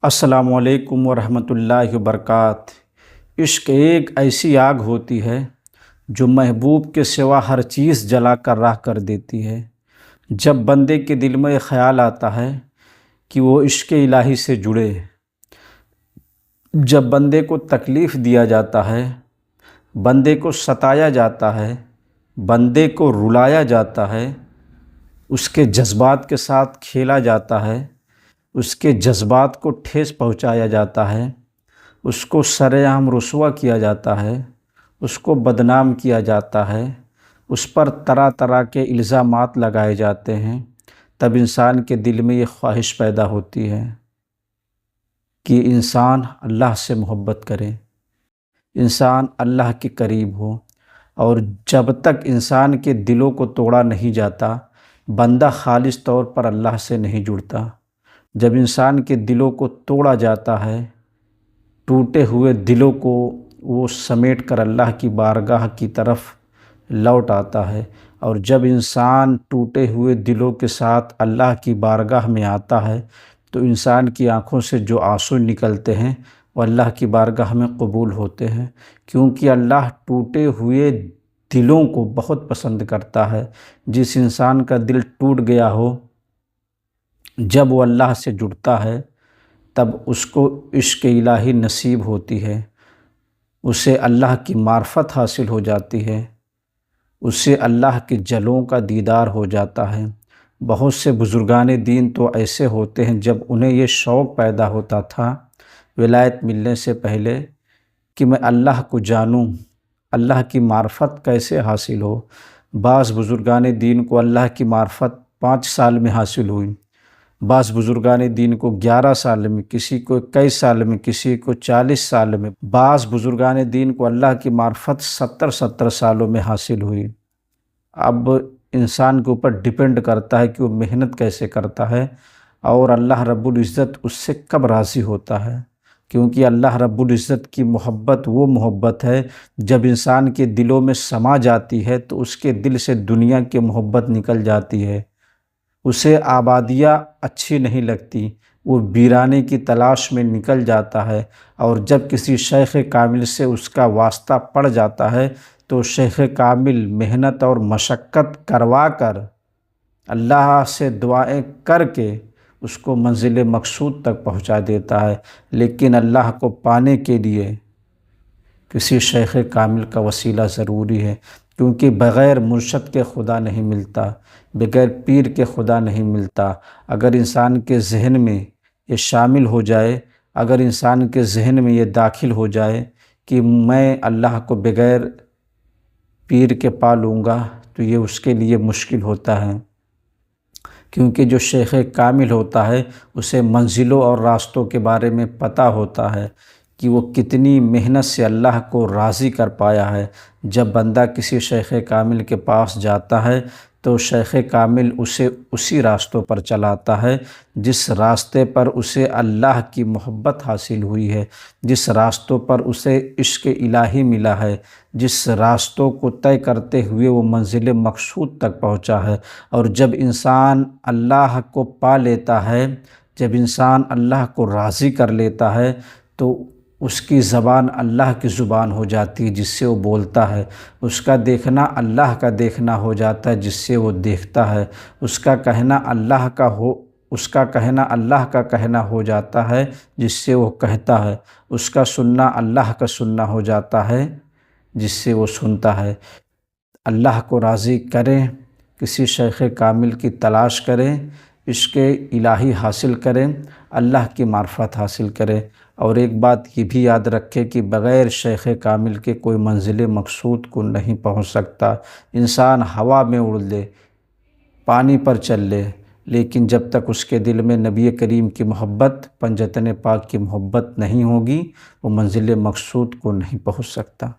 السلام علیکم ورحمۃ اللہ وبرکاتہ۔ عشق ایک ایسی آگ ہوتی ہے جو محبوب کے سوا ہر چیز جلا کر راہ کر دیتی ہے۔ جب بندے کے دل میں خیال آتا ہے کہ وہ عشق الہی سے جڑے، جب بندے کو تکلیف دیا جاتا ہے، بندے کو ستایا جاتا ہے، بندے کو رلایا جاتا ہے، اس کے جذبات کے ساتھ کھیلا جاتا ہے، اس کے جذبات کو ٹھیس پہنچایا جاتا ہے، اس کو سرعام رسوا کیا جاتا ہے، اس کو بدنام کیا جاتا ہے، اس پر طرح طرح کے الزامات لگائے جاتے ہیں، تب انسان کے دل میں یہ خواہش پیدا ہوتی ہے کہ انسان اللہ سے محبت کرے، انسان اللہ کے قریب ہو۔ اور جب تک انسان کے دلوں کو توڑا نہیں جاتا، بندہ خالص طور پر اللہ سے نہیں جڑتا۔ جب انسان کے دلوں کو توڑا جاتا ہے، ٹوٹے ہوئے دلوں کو وہ سمیٹ کر اللہ کی بارگاہ کی طرف لوٹ آتا ہے، اور جب انسان ٹوٹے ہوئے دلوں کے ساتھ اللہ کی بارگاہ میں آتا ہے تو انسان کی آنکھوں سے جو آنسو نکلتے ہیں وہ اللہ کی بارگاہ میں قبول ہوتے ہیں، کیونکہ اللہ ٹوٹے ہوئے دلوں کو بہت پسند کرتا ہے۔ جس انسان کا دل ٹوٹ گیا ہو، جب وہ اللہ سے جڑتا ہے تب اس کو عشق الہی نصیب ہوتی ہے، اسے اللہ کی معرفت حاصل ہو جاتی ہے، اسے اللہ کے جلوں کا دیدار ہو جاتا ہے۔ بہت سے بزرگان دین تو ایسے ہوتے ہیں جب انہیں یہ شوق پیدا ہوتا تھا ولایت ملنے سے پہلے کہ میں اللہ کو جانوں، اللہ کی معرفت کیسے حاصل ہو۔ بعض بزرگان دین کو اللہ کی معرفت 5 سال میں حاصل ہوئی، بعض بزرگان دین کو 11 سال میں، کسی کو 21 سال میں، کسی کو 40 سال میں، بعض بزرگان دین کو اللہ کی معرفت 70 سالوں میں حاصل ہوئی۔ اب انسان کے اوپر ڈیپینڈ کرتا ہے کہ وہ محنت کیسے کرتا ہے اور اللہ رب العزت اس سے کب راضی ہوتا ہے، کیونکہ اللہ رب العزت کی محبت وہ محبت ہے جب انسان کے دلوں میں سما جاتی ہے تو اس کے دل سے دنیا کی محبت نکل جاتی ہے، اسے آبادیاں اچھی نہیں لگتی، وہ ویرانے کی تلاش میں نکل جاتا ہے، اور جب کسی شیخ کامل سے اس کا واسطہ پڑ جاتا ہے تو شیخ کامل محنت اور مشقت کروا کر اللہ سے دعائیں کر کے اس کو منزل مقصود تک پہنچا دیتا ہے۔ لیکن اللہ کو پانے کے لیے کسی شیخ کامل کا وسیلہ ضروری ہے، کیونکہ بغیر مرشد کے خدا نہیں ملتا، بغیر پیر کے خدا نہیں ملتا۔ اگر انسان کے ذہن میں یہ شامل ہو جائے، اگر انسان کے ذہن میں یہ داخل ہو جائے کہ میں اللہ کو بغیر پیر کے پا لوں گا تو یہ اس کے لیے مشکل ہوتا ہے، کیونکہ جو شیخ کامل ہوتا ہے اسے منزلوں اور راستوں کے بارے میں پتہ ہوتا ہے کہ وہ کتنی محنت سے اللہ کو راضی کر پایا ہے۔ جب بندہ کسی شیخ کامل کے پاس جاتا ہے تو شیخ کامل اسے اسی راستوں پر چلاتا ہے جس راستے پر اسے اللہ کی محبت حاصل ہوئی ہے، جس راستوں پر اسے عشق الہی ملا ہے، جس راستوں کو طے کرتے ہوئے وہ منزل مقصود تک پہنچا ہے۔ اور جب انسان اللہ کو پا لیتا ہے، جب انسان اللہ کو راضی کر لیتا ہے تو اس کی زبان اللہ کی زبان ہو جاتی ہے جس سے وہ بولتا ہے، اس کا دیکھنا اللہ کا دیکھنا ہو جاتا ہے جس سے وہ دیکھتا ہے، اس کا کہنا اللہ کا کہنا ہو جاتا ہے جس سے وہ کہتا ہے، اس کا سننا اللہ کا سننا ہو جاتا ہے جس سے وہ سنتا ہے۔ اللہ کو راضی کریں، کسی شیخ کامل کی تلاش کریں، عشق الہی حاصل کریں، اللہ کی معرفت حاصل کریں۔ اور ایک بات یہ بھی یاد رکھیں کہ بغیر شیخ کامل کے کوئی منزل مقصود کو نہیں پہنچ سکتا۔ انسان ہوا میں اڑ لے، پانی پر چل لے، لیکن جب تک اس کے دل میں نبی کریم کی محبت، پنجتن پاک کی محبت نہیں ہوگی وہ منزل مقصود کو نہیں پہنچ سکتا۔